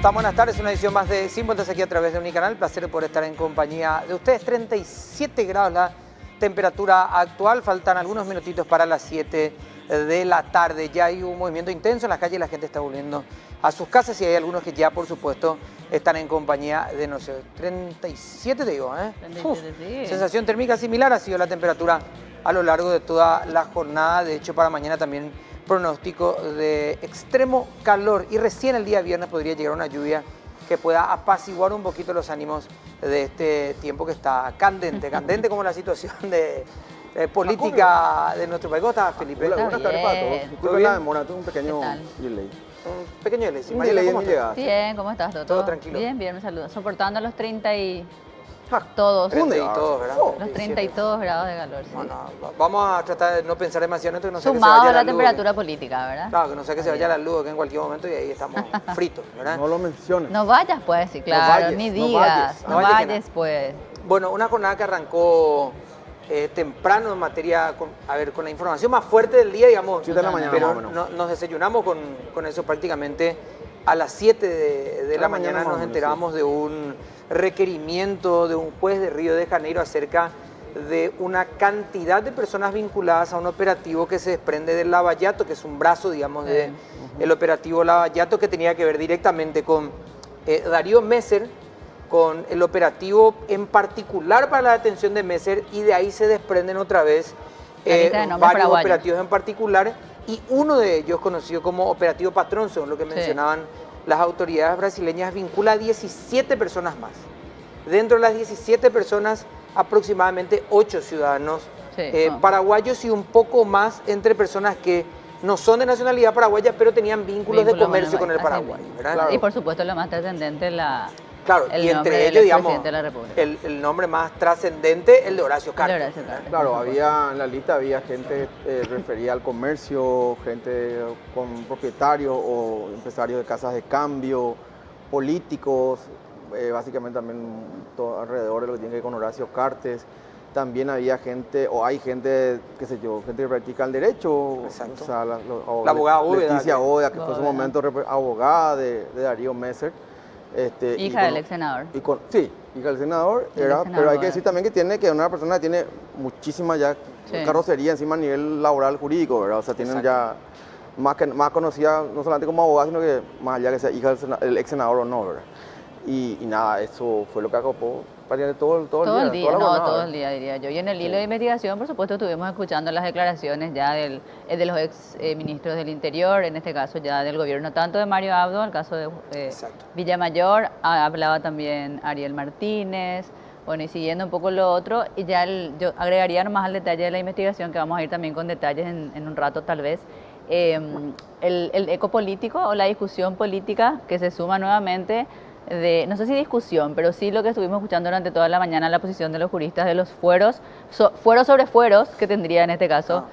están? Buenas tardes, una edición más de Sin Vueltas aquí a través de Unicanal. Placer por estar en compañía de ustedes. 37 grados la temperatura actual, faltan algunos minutitos para las 7 de la tarde. Ya hay un movimiento intenso en las calles, la gente está volviendo a sus casas y hay algunos que ya, por supuesto, están en compañía de nosotros. 37 te digo, ¿eh? 37, sí. Sensación térmica similar ha sido la temperatura a lo largo de toda la jornada. De hecho, para mañana también pronóstico de extremo calor y recién el día viernes podría llegar una lluvia que pueda apaciguar un poquito los ánimos de este tiempo que está candente, candente como la situación de política de nuestro país. ¿Cómo estás, Felipe? Hola, buenas tardes para todos. Disculpen la demora, tuve un pequeño delay. Un pequeño delay. Un delay en mi llegada. Bien, ¿cómo estás, Toto? Todo tranquilo. Bien, bien, me saludo. Soportando los 30 y Ah, todos. 30 y todos, ¿verdad? Los 32 grados de calor, sí. Bueno, vamos a tratar de no pensar demasiado en esto, que no sea que se Sumado vaya a la luz. temperatura política, ¿verdad? Claro, que no sea que se vaya la luz que en cualquier momento y ahí estamos fritos, ¿verdad? No lo menciones. No vayas, pues, sí, claro, vayas, ni no digas. vayas. No No vayas que vayas, pues. Bueno, una jornada que arrancó temprano en materia, con la información más fuerte del día, digamos. 7 de la mañana, pero más o menos. nos desayunamos con eso prácticamente a las 7 de la mañana más o nos menos, enteramos de un requerimiento de un juez de Río de Janeiro acerca de una cantidad de personas vinculadas a un operativo que se desprende del Lavallato, que es un brazo, digamos, del operativo Lavallato, que tenía que ver directamente con Darío Messer, con el operativo en particular para la detención de Messer, y de ahí se desprenden otra vez La lista de nombres varios paraguayos. operativos en particular, y uno de ellos, conocido como Operativo Patrón, según lo que mencionaban las autoridades brasileñas, vincula a 17 personas más. Dentro de las 17 personas, aproximadamente 8 ciudadanos paraguayos y un poco más entre personas que no son de nacionalidad paraguaya, pero tenían vínculos de comercio con el Paraguay, ¿verdad? Claro. Y por supuesto, lo más trascendente, Claro, el y nombre entre del ellos, digamos, expresidente de la República. el nombre más trascendente, el de Horacio Cartes. El de Horacio Cartes. Claro, había en la lista había gente referida al comercio, gente con propietarios o empresarios de casas de cambio, políticos, básicamente también todo alrededor de lo que tiene que ver con Horacio Cartes. También había gente, o hay gente, qué sé yo, gente que practica el derecho. Exacto. O sea, la abogada Bóveda, Leticia Bóveda, que fue en su Bóveda. momento abogada de Darío Messer. Hija del ex senador. Sí, hija del senador, Del pero senador. hay que decir también que una persona que tiene muchísima ya carrocería encima a nivel laboral jurídico, ¿verdad? O sea, tienen ya más conocida no solamente como abogada, sino que más allá que sea hija del ex senador o no, ¿verdad? Y nada, eso fue lo que acopó prácticamente todo el día, toda la jornada, todo ¿verdad? el día, diría yo. Y en el hilo de investigación, por supuesto, estuvimos escuchando las declaraciones ya de los ex ministros del Interior, en este caso ya del gobierno, tanto de Mario Abdo, el caso de Exacto. Villamayor, hablaba también Ariel Martínez, bueno, y siguiendo un poco lo otro, y ya yo agregaría nomás al detalle de la investigación, que vamos a ir también con detalles en un rato tal vez, el eco político o la discusión política que se suma nuevamente no sé si discusión, pero sí lo que estuvimos escuchando durante toda la mañana, la posición de los juristas de los fueros, fueros sobre fueros, que tendría en este caso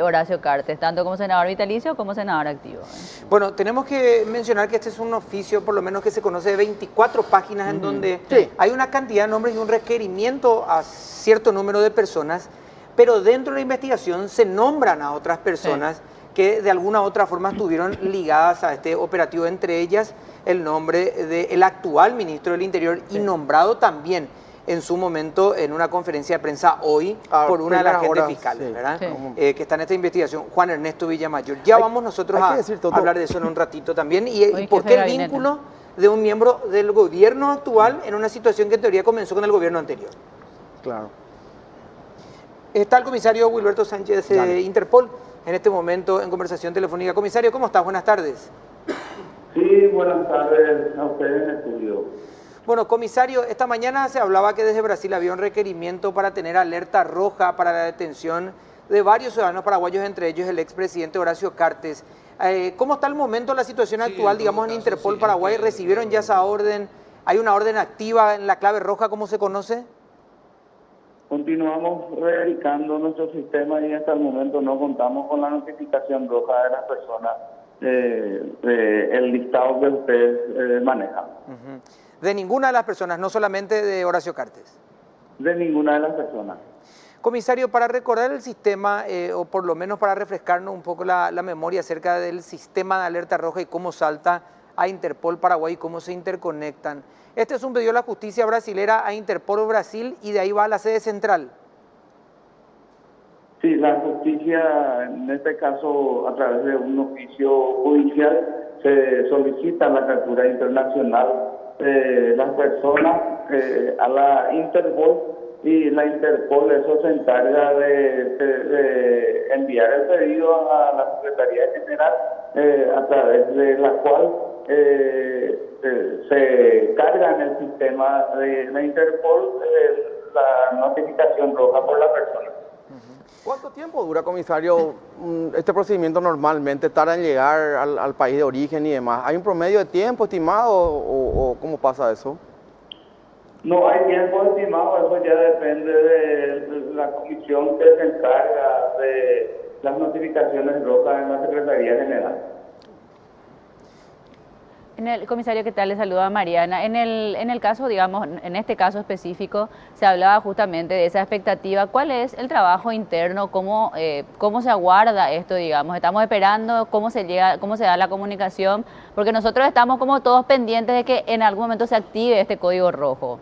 Horacio Cartes, tanto como senador vitalicio como senador activo. Bueno, tenemos que mencionar que este es un oficio, por lo menos que se conoce, de 24 páginas, en donde hay una cantidad de nombres y un requerimiento a cierto número de personas, pero dentro de la investigación se nombran a otras personas que de alguna u otra forma estuvieron ligadas a este operativo, entre ellas el nombre del actual ministro del Interior y nombrado también en su momento en una conferencia de prensa hoy por una de las agentes fiscales, ¿verdad? Que está en esta investigación, Juan Ernesto Villamayor. Ya vamos nosotros a hablar de eso en un ratito también. ¿Y por qué el vínculo de un miembro del gobierno actual en una situación que en teoría comenzó con el gobierno anterior? Claro. Está el comisario Wilberto Sánchez de Interpol en este momento en conversación telefónica. Comisario, ¿cómo estás? Buenas tardes. Sí, buenas tardes a ustedes en el estudio. Bueno, comisario, esta mañana se hablaba que desde Brasil había un requerimiento para tener alerta roja para la detención de varios ciudadanos paraguayos, entre ellos el expresidente Horacio Cartes. ¿Cómo está el momento, la situación actual, digamos, en Interpol Paraguay? ¿Recibieron ya esa orden? ¿Hay una orden activa en la clave roja, como se conoce? Continuamos verificando nuestro sistema y hasta el momento no contamos con la notificación roja de las personas, el listado que ustedes manejan. De ninguna de las personas, no solamente de Horacio Cartes. De ninguna de las personas. Comisario, para recordar el sistema, o por lo menos para refrescarnos un poco la memoria acerca del sistema de alerta roja y cómo salta a Interpol Paraguay y cómo se interconectan. Este es un pedido de la justicia brasilera a Interpol Brasil y de ahí va a la sede central. Sí, la justicia, en este caso, a través de un oficio judicial, se solicita la captura internacional de las personas a la Interpol, y la Interpol eso se encarga de enviar el pedido a la Secretaría General, a través de la cual se carga en el sistema de la Interpol la notificación roja por la persona. ¿Cuánto tiempo dura, comisario, este procedimiento normalmente? ¿Tarda en llegar al país de origen y demás? ¿Hay un promedio de tiempo estimado o cómo pasa eso? No hay tiempo estimado, eso ya depende de la comisión que se encarga de las notificaciones rojas en la Secretaría General. Comisario, ¿qué tal? Le saluda Mariana. En el caso, digamos, en este caso específico, se hablaba justamente de esa expectativa. ¿Cuál es el trabajo interno? ¿Cómo se aguarda esto, digamos? Estamos esperando cómo se da la comunicación, porque nosotros estamos como todos pendientes de que en algún momento se active este código rojo.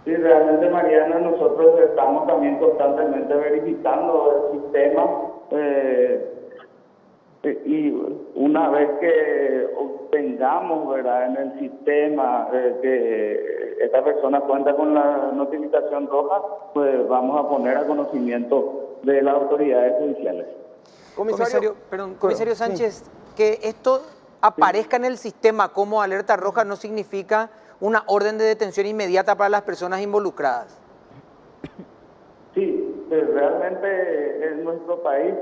Sí, realmente, Mariana, nosotros estamos también constantemente verificando el sistema, y una vez que obtengamos, ¿verdad?, en el sistema que esta persona cuenta con la notificación roja, pues vamos a poner a conocimiento de las autoridades judiciales. Comisario Sánchez, que esto aparezca en el sistema como alerta roja no significa una orden de detención inmediata para las personas involucradas. Sí, realmente en nuestro país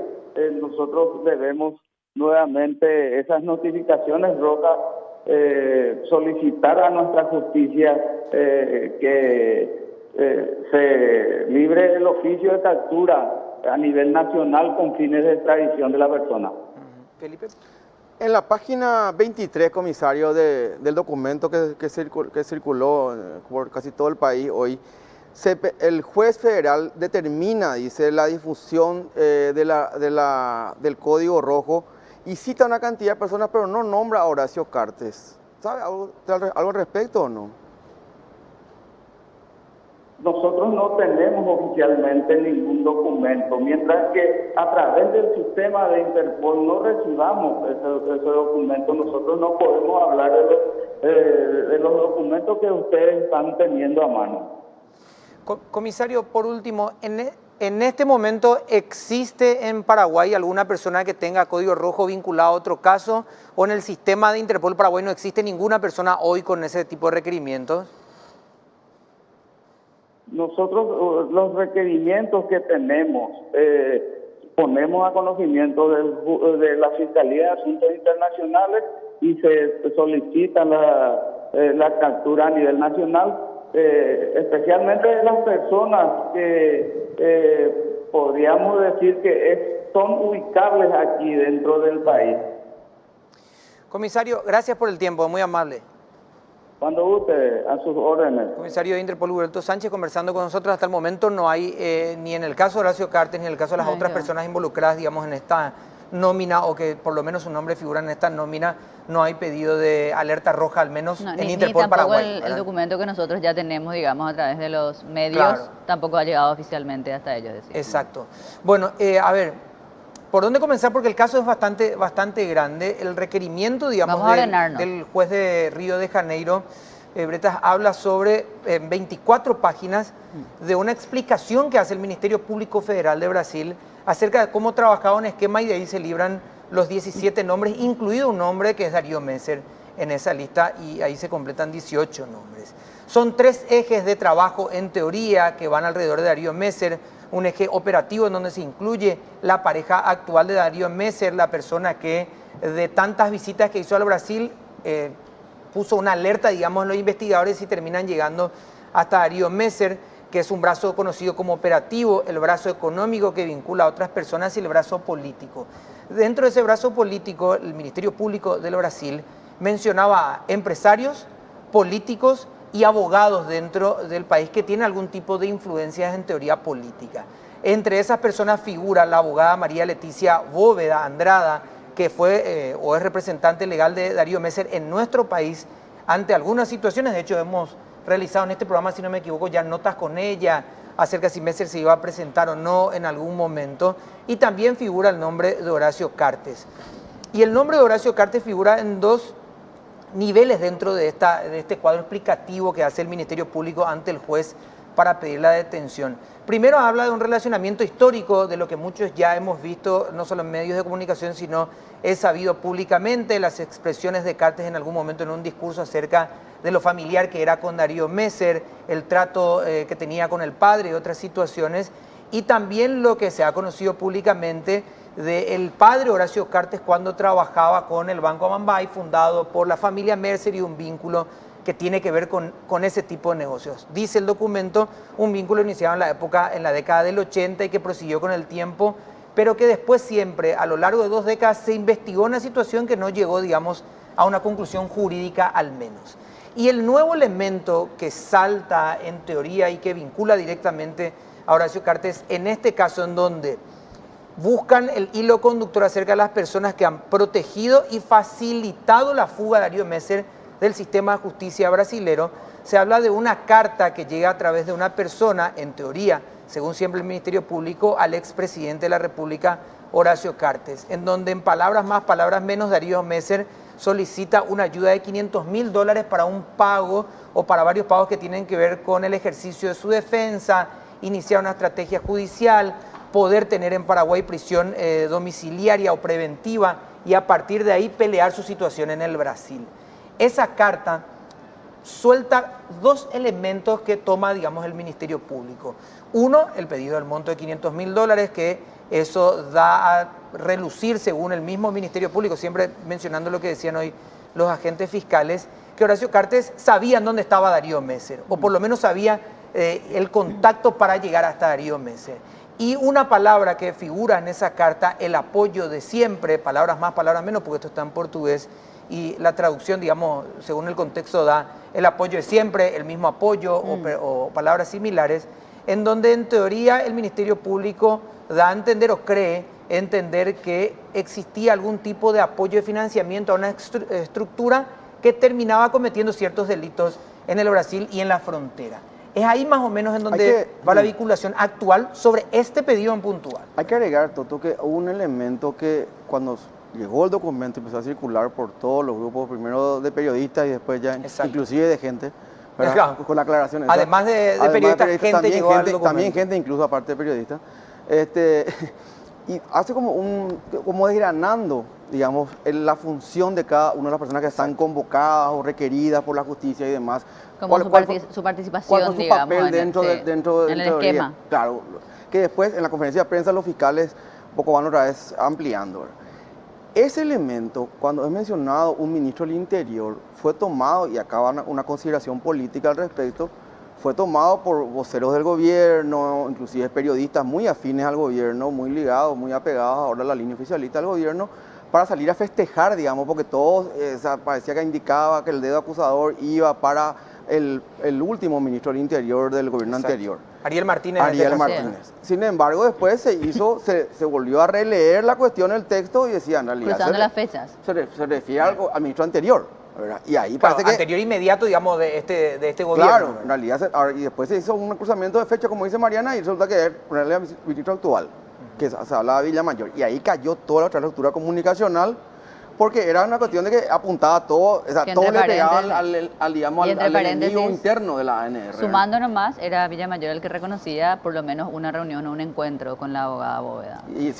nosotros debemos nuevamente esas notificaciones rojas, solicitar a nuestra justicia que se libre el oficio de captura a nivel nacional con fines de extradición de la persona. Felipe. En la página 23, comisario, del documento que circuló por casi todo el país hoy, el juez federal determina, dice, la difusión del código rojo y cita una cantidad de personas, pero no nombra a Horacio Cartes. ¿Sabe algo al respecto o no? Nosotros no tenemos oficialmente ningún documento, mientras que a través del sistema de Interpol no recibamos ese documento. Nosotros no podemos hablar de los documentos que ustedes están teniendo a mano. Comisario, por último, en este momento, ¿existe en Paraguay alguna persona que tenga código rojo vinculado a otro caso? ¿O en el sistema de Interpol Paraguay no existe ninguna persona hoy con ese tipo de requerimientos? Nosotros los requerimientos que tenemos ponemos a conocimiento de la Fiscalía de Asuntos Internacionales y se solicita la captura a nivel nacional, especialmente de las personas que podríamos decir que son ubicables aquí dentro del país. Comisario, gracias por el tiempo, muy amable. Cuando guste, a sus órdenes. Comisario de Interpol, Huberto Sánchez, conversando con nosotros. Hasta el momento no hay, ni en el caso de Horacio Cartes, ni en el caso de las otras personas involucradas, digamos, en esta nómina, o que por lo menos su nombre figura en esta nómina, no hay pedido de alerta roja, al menos en Interpol Paraguay. El documento que nosotros ya tenemos, digamos, a través de los medios, tampoco ha llegado oficialmente hasta ellos. Exacto. Bueno, a ver, ¿por dónde comenzar? Porque el caso es bastante grande. El requerimiento, digamos, del juez de Río de Janeiro, Bretas, habla sobre 24 páginas de una explicación que hace el Ministerio Público Federal de Brasil acerca de cómo trabajaba un esquema, y de ahí se libran los 17 nombres, incluido un nombre que es Darío Messer en esa lista, y ahí se completan 18 nombres. Son 3 ejes de trabajo en teoría que van alrededor de Darío Messer. Un eje operativo en donde se incluye la pareja actual de Darío Messer, la persona que de tantas visitas que hizo al Brasil puso una alerta, digamos, en los investigadores y terminan llegando hasta Darío Messer, que es un brazo conocido como operativo, el brazo económico que vincula a otras personas y el brazo político. Dentro de ese brazo político, el Ministerio Público del Brasil mencionaba a empresarios, políticos y abogados dentro del país que tienen algún tipo de influencias en teoría política. Entre esas personas figura la abogada María Leticia Bóveda Andrada, que fue o es representante legal de Darío Messer en nuestro país ante algunas situaciones. De hecho, hemos realizado en este programa, si no me equivoco, ya notas con ella acerca de si Messer se iba a presentar o no en algún momento. Y también figura el nombre de Horacio Cartes. Y el nombre de Horacio Cartes figura en dos niveles dentro de este cuadro explicativo que hace el Ministerio Público ante el juez para pedir la detención. Primero habla de un relacionamiento histórico de lo que muchos ya hemos visto, no solo en medios de comunicación, sino es sabido públicamente, las expresiones de Cartes en algún momento en un discurso acerca de lo familiar que era con Darío Messer, el trato que tenía con el padre y otras situaciones, y también lo que se ha conocido públicamente del padre Horacio Cartes cuando trabajaba con el Banco Amambay, fundado por la familia Messer, y un vínculo que tiene que ver con ese tipo de negocios. Dice el documento, un vínculo iniciado en la década del 80 y que prosiguió con el tiempo, pero que después siempre, a lo largo de 2 décadas, se investigó una situación que no llegó, digamos, a una conclusión jurídica al menos. Y el nuevo elemento que salta en teoría y que vincula directamente a Horacio Cartes, en este caso en donde buscan el hilo conductor acerca de las personas que han protegido y facilitado la fuga de Darío Messer del sistema de justicia brasilero, se habla de una carta que llega a través de una persona, en teoría, según siempre el Ministerio Público, al expresidente de la República, Horacio Cartes, en donde en palabras más, palabras menos, Darío Messer solicita una ayuda de $500,000 para un pago o para varios pagos que tienen que ver con el ejercicio de su defensa, iniciar una estrategia judicial, poder tener en Paraguay prisión domiciliaria o preventiva y a partir de ahí pelear su situación en el Brasil. Esa carta suelta 2 elementos que toma, digamos, el Ministerio Público. Uno, el pedido del monto de $500,000, que eso da a relucir, según el mismo Ministerio Público, siempre mencionando lo que decían hoy los agentes fiscales, que Horacio Cartes sabía dónde estaba Darío Messer, o por lo menos sabía el contacto para llegar hasta Darío Messer. Y una palabra que figura en esa carta, el apoyo de siempre, palabras más, palabras menos, porque esto está en portugués, y la traducción, digamos, según el contexto da el apoyo de siempre, el mismo apoyo o palabras similares, en donde en teoría el Ministerio Público da a entender o cree entender que existía algún tipo de apoyo de financiamiento a una estructura que terminaba cometiendo ciertos delitos en el Brasil y en la frontera. Es ahí más o menos en donde va la vinculación actual sobre este pedido en puntual. Hay que agregar, Toto, que hubo un elemento que cuando llegó el documento empezó a circular por todos los grupos, primero de periodistas y después ya inclusive de gente, claro, con la aclaración esa. Además de periodistas, gente llegó al documento. También gente, incluso aparte de periodistas. Y hace como desgranando, digamos, la función de cada una de las personas que están convocadas o requeridas por la justicia y demás. Como su participación, digamos, papel dentro del esquema. Claro, que después en la conferencia de prensa los fiscales un poco van otra vez ampliando, ¿verdad? Ese elemento, cuando es mencionado un ministro del Interior, fue tomado, y acá va una consideración política al respecto, fue tomado por voceros del gobierno, inclusive periodistas muy afines al gobierno, muy ligados, muy apegados ahora a la línea oficialista del gobierno, para salir a festejar, digamos, porque todos parecía que indicaba que el dedo acusador iba para el último ministro del Interior del gobierno anterior. Ariel Martínez. Ariel Martínez. Sin embargo, después se volvió a releer la cuestión, el texto, y decía, en realidad... Cruzando las fechas. Se refiere al ministro anterior, ¿verdad? Y ahí claro, parece que... anterior inmediato, digamos, de este gobierno. Claro, ¿verdad? en realidad, y después se hizo un cruzamiento de fecha, como dice Mariana, y resulta que es ponerle al ministro actual, que se hablaba de Villamayor. Y ahí cayó toda la otra estructura comunicacional, porque era una cuestión de que apuntaba todo, o sea, todo le pegaba al enemigo interno de la ANR. Sumando nomás, era Villamayor el que reconocía por lo menos una reunión o un encuentro con la abogada Bóveda. Y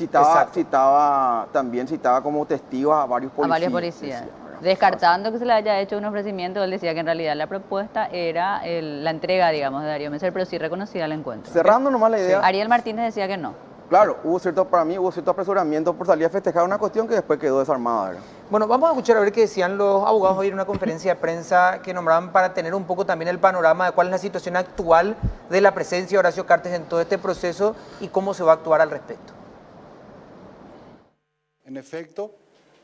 también citaba como testigos a varios policías. A varios policías. Descartando que se le haya hecho un ofrecimiento, él decía que en realidad la propuesta era la entrega, digamos, de Darío Messer, pero sí reconocía el encuentro. Cerrando nomás la idea. Sí. Ariel Martínez decía que no. Claro, para mí hubo cierto apresuramiento por salir a festejar una cuestión que después quedó desarmada, ¿verdad? Bueno, vamos a escuchar a ver qué decían los abogados hoy en una conferencia de prensa que nombraban para tener un poco también el panorama de cuál es la situación actual de la presencia de Horacio Cartes en todo este proceso y cómo se va a actuar al respecto. En efecto,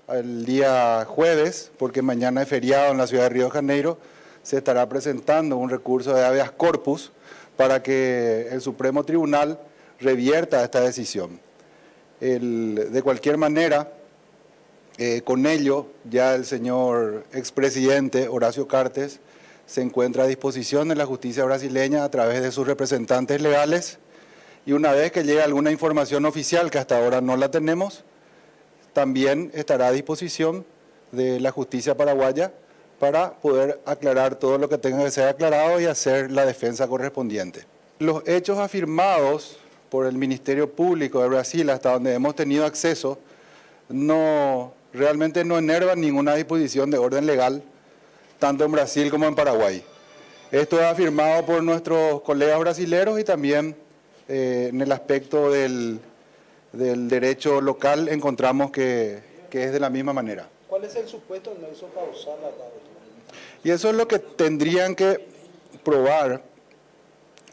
el día jueves, porque mañana es feriado en la ciudad de Río de Janeiro, se estará presentando un recurso de habeas corpus para que el Supremo Tribunal revierta esta decisión. De cualquier manera, Con ello, ya el señor expresidente Horacio Cartes se encuentra a disposición de la justicia brasileña a través de sus representantes legales, y una vez que llegue alguna información oficial, que hasta ahora no la tenemos, también estará a disposición de la justicia paraguaya para poder aclarar todo lo que tenga que ser aclarado y hacer la defensa correspondiente. Los hechos afirmados por el Ministerio Público de Brasil, hasta donde hemos tenido acceso, realmente no enervan ninguna disposición de orden legal, tanto en Brasil como en Paraguay. Esto es afirmado por nuestros colegas brasileros, y también en el aspecto del derecho local encontramos que es de la misma manera. ¿Cuál es el supuesto nexo causal acá? Y eso es lo que tendrían que probar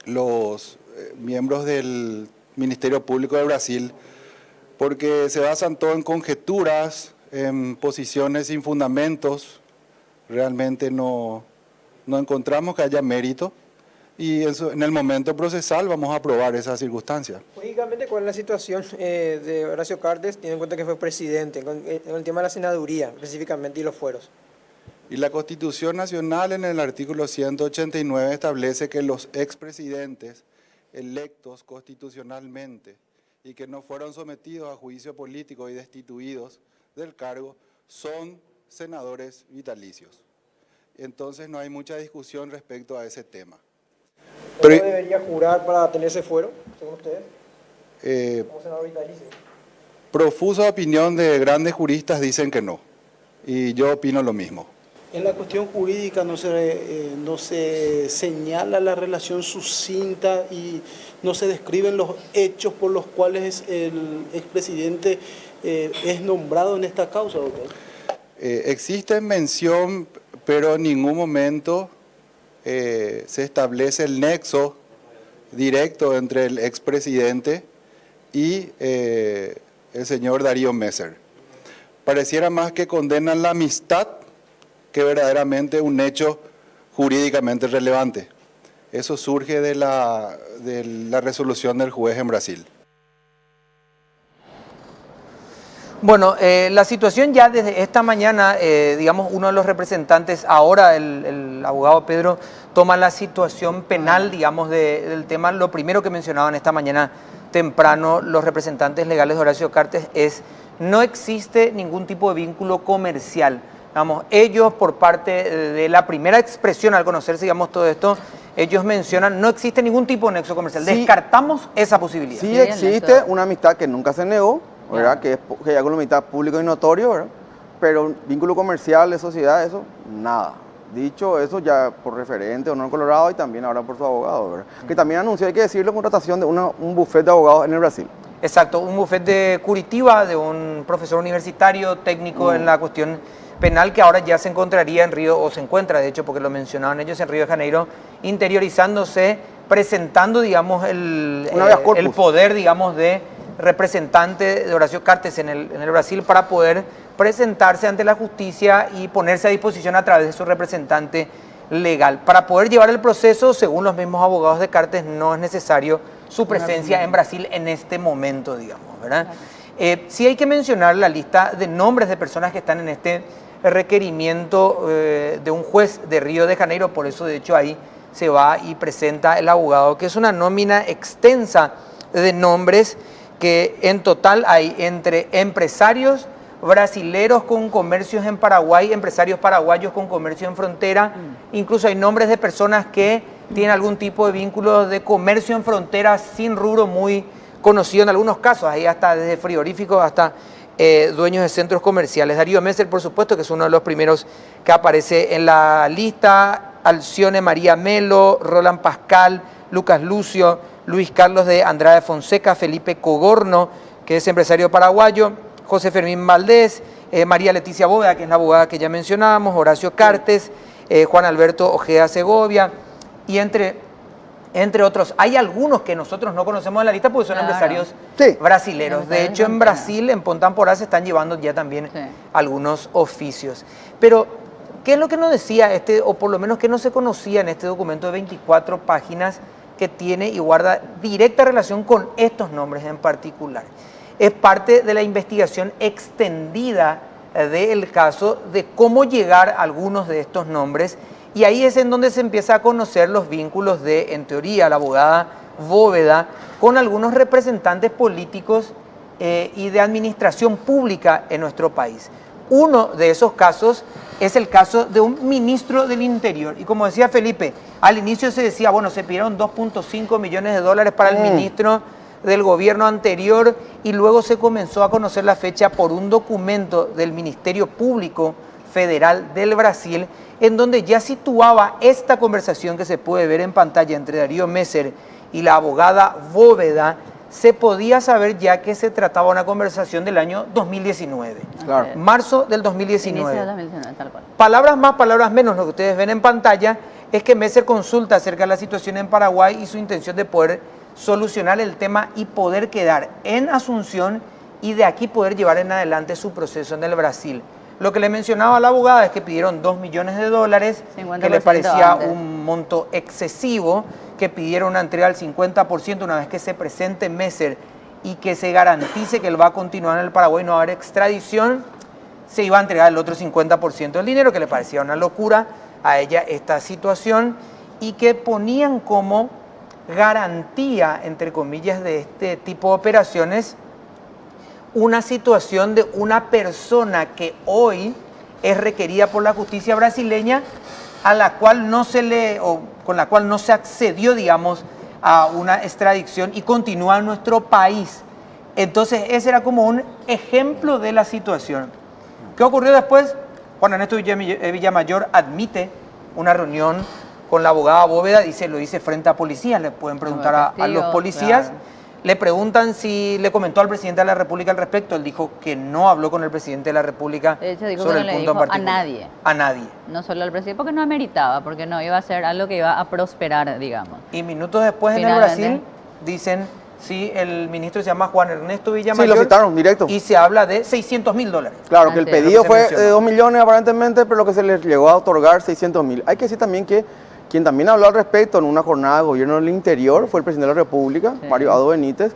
los miembros del Ministerio Público de Brasil, porque se basan todo en conjeturas, en posiciones sin fundamentos. Realmente no encontramos que haya mérito, y eso, en el momento procesal vamos a probar esas circunstancias. Jurídicamente, ¿cuál es la situación de Horacio Cartes, teniendo en cuenta que fue presidente, con el tema de la senaduría específicamente y los fueros? Y la Constitución Nacional, en el artículo 189, establece que los expresidentes electos constitucionalmente y que no fueron sometidos a juicio político y destituidos del cargo son senadores vitalicios. Entonces no hay mucha discusión respecto a ese tema. ¿Pero debería jurar para tener ese fuero, según ustedes? Como senador vitalicio. Profusa opinión de grandes juristas dicen que no, y yo opino lo mismo. En la cuestión jurídica no se señala la relación sucinta y no se describen los hechos por los cuales el expresidente es nombrado en esta causa, doctor. Existe mención, pero en ningún momento se establece el nexo directo entre el expresidente y el señor Darío Messer. Pareciera más que condenan la amistad que verdaderamente un hecho jurídicamente relevante. Eso surge de la resolución del juez en Brasil. Bueno, la situación ya desde esta mañana, digamos, uno de los representantes, ahora el abogado Pedro, toma la situación penal, digamos, del tema. Lo primero que mencionaban esta mañana temprano los representantes legales de Horacio Cartes es: no existe ningún tipo de vínculo comercial. Vamos, ellos, por parte de la primera expresión al conocerse, digamos, todo esto, ellos mencionan, no existe ningún tipo de nexo comercial. Sí, descartamos esa posibilidad. Sí existe una amistad que nunca se negó, ¿verdad? Que hay una amistad público y notorio, ¿verdad? Pero vínculo comercial de sociedad, eso, nada. Dicho eso, ya por referente, Honor Colorado, y también ahora por su abogado, ¿verdad? Que también anunció, hay que decirlo, contratación de un bufete de abogados en el Brasil. Exacto, un bufete de Curitiba, de un profesor universitario, técnico en la cuestión penal, que ahora ya se encontraría en Río, o se encuentra de hecho, porque lo mencionaban ellos, en Río de Janeiro, interiorizándose, presentando, digamos, el poder, digamos, de representante de Horacio Cartes en el Brasil, para poder presentarse ante la justicia y ponerse a disposición a través de su representante legal. Para poder llevar el proceso, según los mismos abogados de Cartes, no es necesario su presencia en Brasil en este momento, digamos, ¿verdad? Sí hay que mencionar la lista de nombres de personas que están en este requerimiento de un juez de Río de Janeiro. Por eso, de hecho, ahí se va y presenta el abogado, que es una nómina extensa de nombres, que en total hay entre empresarios brasileros con comercios en Paraguay, empresarios paraguayos con comercio en frontera, incluso hay nombres de personas que tienen algún tipo de vínculo de comercio en frontera sin rubro muy conocido en algunos casos, ahí hasta desde frigoríficos hasta dueños de centros comerciales. Darío Messer, por supuesto, que es uno de los primeros que aparece en la lista, Alcione María Melo, Roland Pascal, Lucas Lucio, Luis Carlos de Andrade Fonseca, Felipe Cogorno, que es empresario paraguayo, José Fermín Valdés, María Leticia Bóveda, que es la abogada que ya mencionábamos, Horacio Cartes, Juan Alberto Ojeda Segovia, y entre otros. Hay algunos que nosotros no conocemos en la lista porque son empresarios brasileros. De hecho, en Brasil, en Pontamporá, se están llevando ya también algunos oficios. Pero, ¿qué es lo que nos decía o por lo menos que no se conocía en este documento de 24 páginas que tiene y guarda directa relación con estos nombres en particular? Es parte de la investigación extendida del caso, de cómo llegar a algunos de estos nombres, y ahí es en donde se empieza a conocer los vínculos de, en teoría, la abogada Bóveda con algunos representantes políticos y de administración pública en nuestro país. Uno de esos casos es el caso de un ministro del Interior. Y como decía Felipe, al inicio se decía, bueno, se pidieron 2.5 millones de dólares para el ministro del gobierno anterior, y luego se comenzó a conocer la fecha por un documento del Ministerio Público Federal del Brasil, en donde ya situaba esta conversación que se puede ver en pantalla entre Darío Messer y la abogada Bóveda. Se podía saber ya que se trataba de una conversación del año 2019, Claro. marzo del 2019. Inicio de 2019, tal cual. Palabras más, palabras menos, lo que ustedes ven en pantalla es que Messer consulta acerca de la situación en Paraguay y su intención de poder solucionar el tema y poder quedar en Asunción y de aquí poder llevar en adelante su proceso en el Brasil. Lo que le mencionaba a la abogada es que pidieron 2 millones de dólares, que le 50% parecía antes. un monto excesivo, que pidieron una entrega del 50% una vez que se presente Messer y que se garantice que él va a continuar en el Paraguay, no va a haber extradición, se iba a entregar el otro 50% del dinero, que le parecía una locura a ella esta situación, y que ponían como garantía, entre comillas, de este tipo de operaciones, una situación de una persona que hoy es requerida por la justicia brasileña, a la cual no se le, o con la cual no se accedió, digamos, a una extradición y continúa en nuestro país. Entonces, ese era como un ejemplo de la situación. ¿Qué ocurrió después? Juan Ernesto Villamayor admite una reunión con la abogada Bóveda, dice, lo dice frente a policías, le pueden preguntar a los policías. Claro. Le preguntan si le comentó al presidente de la República al respecto. Él dijo que no habló con el presidente de la República De hecho, dijo sobre que no el le punto en dijo a particular. nadie. A nadie. No solo al presidente, porque no ameritaba, porque no iba a ser algo que iba a prosperar, digamos. Y minutos después en el Finalmente. Brasil dicen, sí, el ministro se llama Juan Ernesto Sí, Villamayor. lo citaron directo. Y se habla de 600.000 dólares. Claro, que el Antes. pedido Lo que se fue menciona. de 2 millones aparentemente, pero lo que se les llegó a otorgar 600.000. Hay que decir también que quien también habló al respecto en una jornada de gobierno del interior fue el presidente de la República, Sí. Mario Abdo Benítez.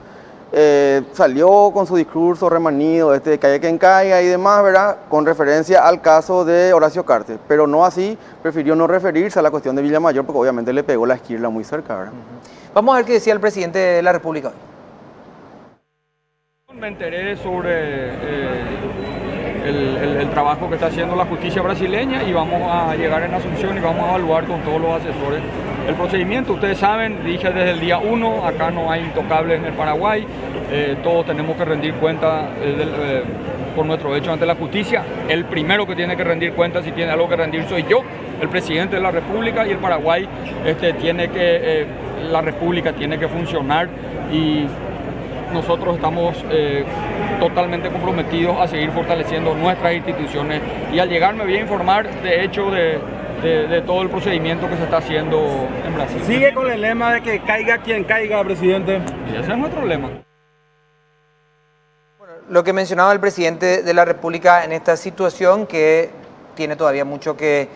Salió con su discurso remanido, de calle quien caiga y demás, ¿verdad? Con referencia al caso de Horacio Cartes, pero no así, prefirió no referirse a la cuestión de Villamayor porque obviamente le pegó la esquirla muy cerca, ¿verdad? Vamos a ver qué decía el presidente de la República hoy. Me enteré sobre el trabajo que está haciendo la justicia brasileña y vamos a llegar en Asunción y vamos a evaluar con todos los asesores el procedimiento. Ustedes saben, dije desde el día 1, acá no hay intocables en el Paraguay, todos tenemos que rendir cuenta por nuestro hecho ante la justicia. El primero que tiene que rendir cuenta, si tiene algo que rendir, soy yo, el presidente de la República, y el Paraguay la República tiene que funcionar y nosotros estamos totalmente comprometidos a seguir fortaleciendo nuestras instituciones, y al llegar me voy a informar de hecho de todo el procedimiento que se está haciendo en Brasil. Sigue con el lema de que caiga quien caiga, presidente. Y ese es nuestro lema. Lo que mencionaba el presidente de la República en esta situación, que tiene todavía mucho que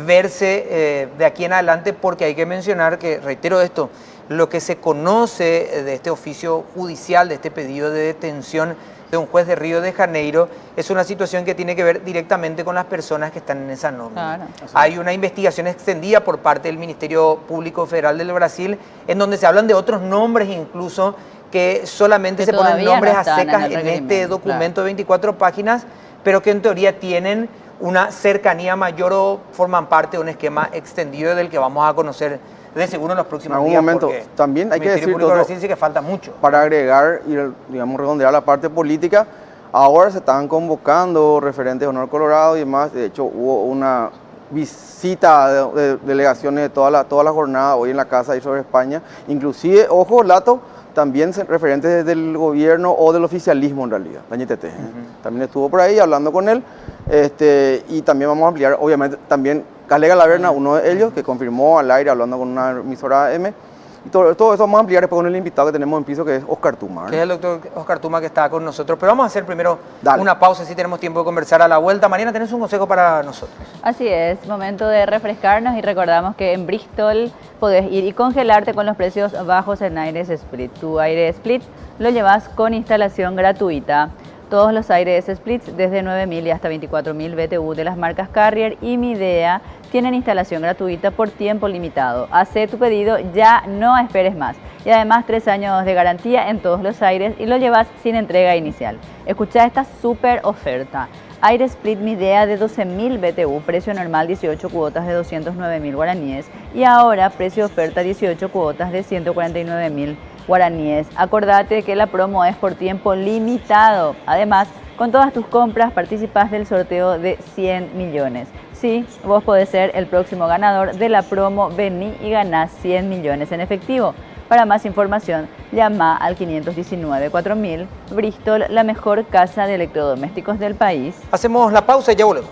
verse de aquí en adelante, porque hay que mencionar que, reitero esto, lo que se conoce de este oficio judicial, de este pedido de detención de un juez de Río de Janeiro, es una situación que tiene que ver directamente con las personas que están en esa nómina. Claro. Hay una investigación extendida por parte del Ministerio Público Federal del Brasil, en donde se hablan de otros nombres incluso, que solamente Que se ponen todavía nombres no a están en secas el en este requerimiento, documento de 24 páginas, pero que en teoría tienen una cercanía mayor o forman parte de un esquema extendido del que vamos a conocer de seguro en los próximos En algún días. momento, porque también hay el que Ministerio decir Público de todo- Brasil sí que falta mucho. Para agregar y, digamos, redondear la parte política, ahora se están convocando referentes de Honor Colorado y demás. De hecho, hubo una visita de delegaciones de toda la jornada hoy en la Casa de sobre España. Inclusive, ojo, Lato, también referentes del gobierno o del oficialismo en realidad, la NTT. También estuvo por ahí hablando con él. Y también vamos a ampliar, obviamente, también Calega Laverna, uno de ellos, que confirmó al aire hablando con una emisora AM. Y todo eso vamos a ampliar después con el invitado que tenemos en piso, que es Oscar Tuma. Que es el doctor Oscar Tuma, que está con nosotros. Pero vamos a hacer primero Dale. una pausa, si tenemos tiempo de conversar a la vuelta. Mariana, ¿tenés un consejo para nosotros? Así es, momento de refrescarnos y recordamos que en Bristol podés ir y congelarte con los precios bajos en Aires Split. Tu Aire Split lo llevas con instalación gratuita. todos los aires splits desde 9.000 y hasta 24.000 BTU de las marcas Carrier y Midea tienen instalación gratuita por tiempo limitado. Hace tu pedido, ya no esperes más. Y además 3 años de garantía en todos los aires y lo llevas sin entrega inicial. Escucha esta súper oferta. Aire Split Midea de 12.000 BTU, precio normal 18 cuotas de 209.000 guaraníes y ahora precio oferta 18 cuotas de 149.000 guaraníes. Acordate que la promo es por tiempo limitado. Además, con todas tus compras participas del sorteo de 100 millones. Sí, vos podés ser el próximo ganador de la promo. Vení y ganás 100 millones en efectivo. Para más información, llama al 519-4000. Bristol, la mejor casa de electrodomésticos del país. Hacemos la pausa y ya volvemos.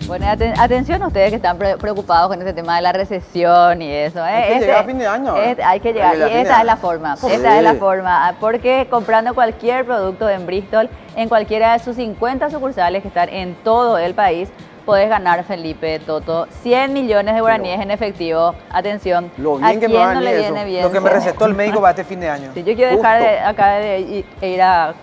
Bueno, atención ustedes que están preocupados con este tema de la recesión y eso. Hay que llegar a fin de año. Hay que llegar, y esta es la forma. Esta es la forma, porque comprando cualquier producto en Bristol, en cualquiera de sus 50 sucursales que están en todo el país, podés ganar, Felipe, Toto, 100 millones de guaraníes en efectivo. Atención, ¿a quién no le viene bien? Lo que me recetó el médico para este fin de año. Sí, yo quiero dejar acá de ir a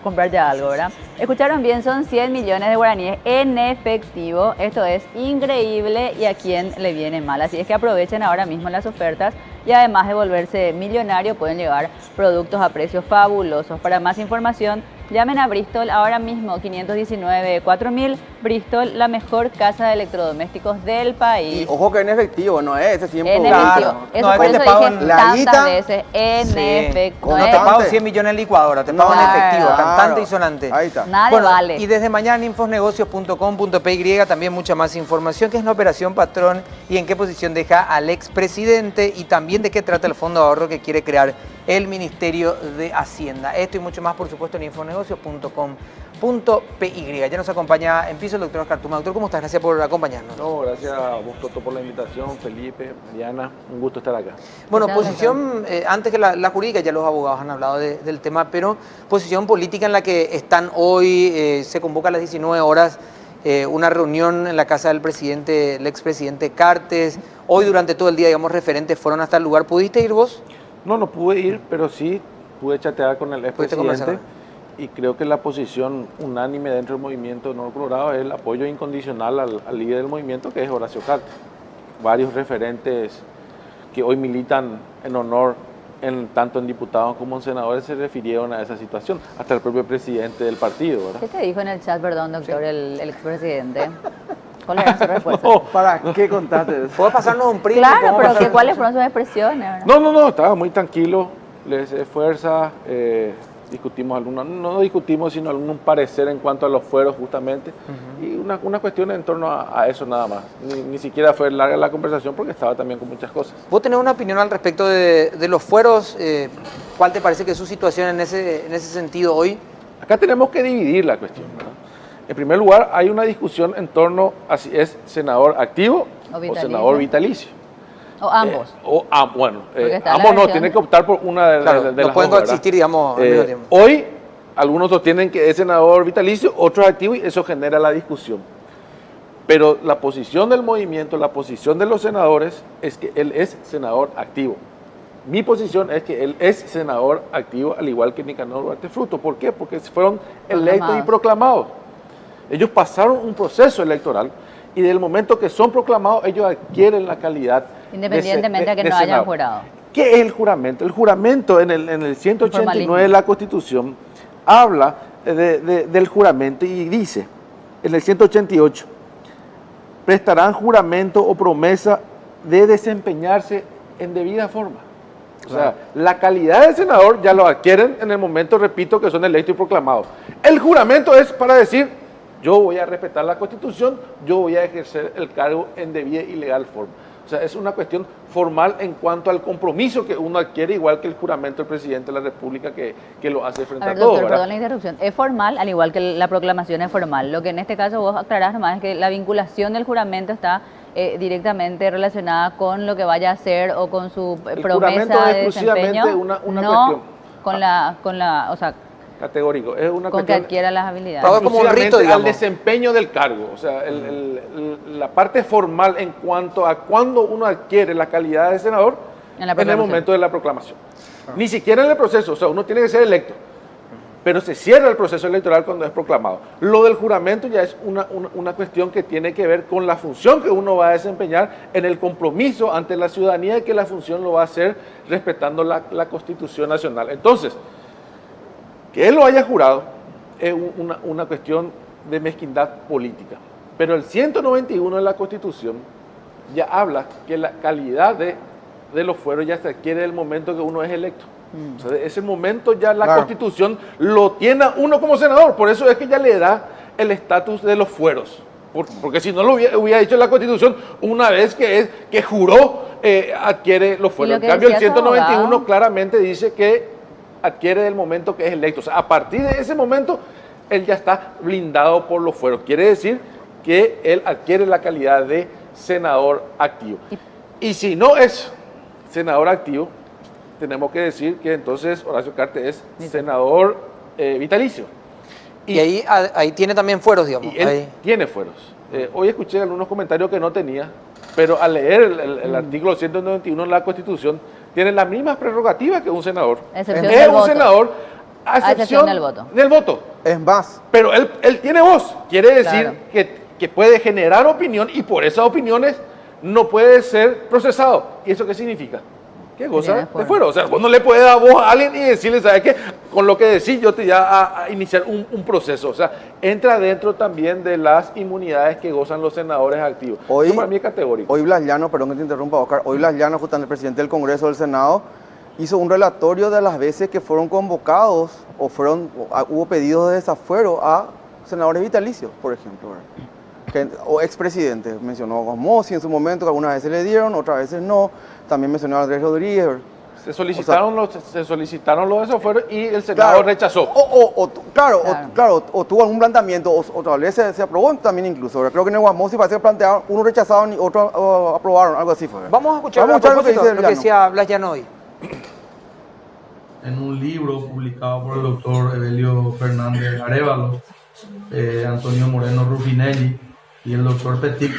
comprar ya algo, ¿verdad? Escucharon bien, son 100 millones de guaraníes en efectivo. Esto es increíble y a quién le viene mal. Así es que aprovechen ahora mismo las ofertas y además de volverse millonario pueden llevar productos a precios fabulosos. Para más información, llamen a Bristol ahora mismo, 519-4000. Bristol, la mejor casa de electrodomésticos del país. Y ojo que en efectivo, no es ese tiempo. En efectivo. Eso por eso dije tantas veces, en efectivo. No te pago 100 millones en licuadora, te pago en efectivo, cantante y sonante. Ahí está. Nada vale. Y desde mañana infosnegocios.com.py también mucha más información, qué es la operación Patrón y en qué posición deja al expresidente y también de qué trata el fondo de ahorro que quiere crear el Ministerio de Hacienda. Esto y mucho más, por supuesto, en infosnegocios.com.py. Ya nos acompaña en piso el doctor Oscar Tuma. Doctor, ¿cómo estás? Gracias por acompañarnos. No, gracias a vos, Toto, por la invitación, Felipe, Diana, un gusto estar acá. Bueno, posición, antes que la jurídica, ya los abogados han hablado del tema, pero posición política en la que están hoy, se convoca a las 19 horas una reunión en la casa del presidente, el expresidente Cartes. Hoy durante todo el día, digamos, referentes fueron hasta el lugar. ¿Pudiste ir vos? No pude ir, pero sí pude chatear con el expresidente y creo que la posición unánime dentro del movimiento Nuevo Colorado es el apoyo incondicional al líder del movimiento, que es Horacio Cartes. Varios referentes que hoy militan en honor tanto en diputados como en senadores se refirieron a esa situación, hasta el propio presidente del partido, ¿verdad? ¿Qué te dijo en el chat, perdón, doctor, el expresidente? ¿Cuál era su respuesta? No, ¿para qué contaste eso? ¿Puedo pasarnos un primo? Claro, pero ¿cuáles fueron sus expresiones? ¿Verdad? No, estaba muy tranquilo, le hice fuerza, discutimos no discutimos, sino algún parecer en cuanto a los fueros justamente, y una cuestión en torno a eso nada más. Ni siquiera fue larga la conversación porque estaba también con muchas cosas. ¿Vos tenés una opinión al respecto de los fueros? ¿Cuál te parece que es su situación en ese sentido hoy? Acá tenemos que dividir la cuestión, ¿verdad? En primer lugar, hay una discusión en torno a si es senador activo o senador vitalicio. O ambos. Ambos no, tienen que optar por una de las dos. No pueden coexistir, digamos, al mismo tiempo. Hoy, algunos sostienen que es senador vitalicio, otros activos, y eso genera la discusión. Pero la posición del movimiento, la posición de los senadores, es que él es senador activo. Mi posición es que él es senador activo, al igual que Nicanor Duarte Fruto. ¿Por qué? Porque fueron electos y proclamados. Ellos pasaron un proceso electoral y del momento que son proclamados, ellos adquieren la calidad independientemente de que no hayan jurado. ¿Qué es el juramento? El juramento en el 189 de la Constitución habla del juramento y dice, en el 188, prestarán juramento o promesa de desempeñarse en debida forma. O sea, la calidad de senador ya lo adquieren en el momento, repito, que son electos y proclamados. El juramento es para decir, yo voy a respetar la Constitución, yo voy a ejercer el cargo en debida y legal forma. O sea, es una cuestión formal en cuanto al compromiso que uno adquiere, igual que el juramento del presidente de la República que lo hace frente a todo. Doctor, perdón la interrupción. Es formal, al igual que la proclamación es formal. Lo que en este caso vos aclarás nomás es que la vinculación del juramento está directamente relacionada con lo que vaya a hacer o con su promesa de desempeño. Una no cuestión. o sea, Categórico. Es una Con que cuestión adquiera las habilidades. Todo como un rito, exclusivamente al digamos. desempeño del cargo. O sea, la parte formal en cuanto a cuándo uno adquiere la calidad de senador En la en el proclamación. momento de la proclamación. Ni siquiera en el proceso. O sea, uno tiene que ser electo. Pero se cierra el proceso electoral cuando es proclamado. Lo del juramento ya es una cuestión que tiene que ver con la función que uno va a desempeñar en el compromiso ante la ciudadanía y que la función lo va a hacer respetando la Constitución Nacional. Entonces, que él lo haya jurado es una cuestión de mezquindad política. Pero el 191 de la Constitución ya habla que la calidad de los fueros ya se adquiere en el momento que uno es electo. O sea, de ese momento ya la Constitución lo tiene a uno como senador, por eso es que ya le da el estatus de los fueros. Porque si no lo hubiera dicho la Constitución, una vez que juró, adquiere los fueros. En cambio, el 191 claramente dice que adquiere el momento que es electo. O sea, a partir de ese momento, él ya está blindado por los fueros. Quiere decir que él adquiere la calidad de senador activo. Y si no es senador activo, tenemos que decir que entonces Horacio Cartes es senador vitalicio. Y ahí tiene también fueros, digamos. Y él tiene fueros. Hoy escuché algunos comentarios que no tenía, pero al leer el artículo 191 de la Constitución, tiene las mismas prerrogativas que un senador. Es un senador a excepción del voto. Es más. Pero él tiene voz. Quiere decir que puede generar opinión y por esas opiniones no puede ser procesado. ¿Y eso qué significa? Que goza de fuero. O sea, vos no le puedes dar voz a alguien y decirle, ¿sabes qué? Con lo que decís yo te voy a iniciar un proceso. O sea, entra dentro también de las inmunidades que gozan los senadores activos. Hoy, eso para mí es categórico. Hoy Blas Llano, perdón que te interrumpa, Oscar, hoy Blas Llano, justamente el presidente del Congreso del Senado, hizo un relatorio de las veces que fueron convocados o hubo pedidos de desafuero a senadores vitalicios, por ejemplo. O expresidentes. Mencionó a Gosmosi en su momento, que algunas veces le dieron, otras veces no. También mencionó a Andrés Rodríguez. Se solicitaron los desafueros y el Senado rechazó. O tuvo algún planteamiento, o tal vez se aprobó también incluso. Creo que en el Gosmosi parece que plantearon, uno rechazaron y otro aprobaron, algo así fue. Vamos a escuchar lo que decía Blas Llano hoy. En un libro publicado por el doctor Evelio Fernández Arévalo, Antonio Moreno Ruffinelli y el doctor Petit,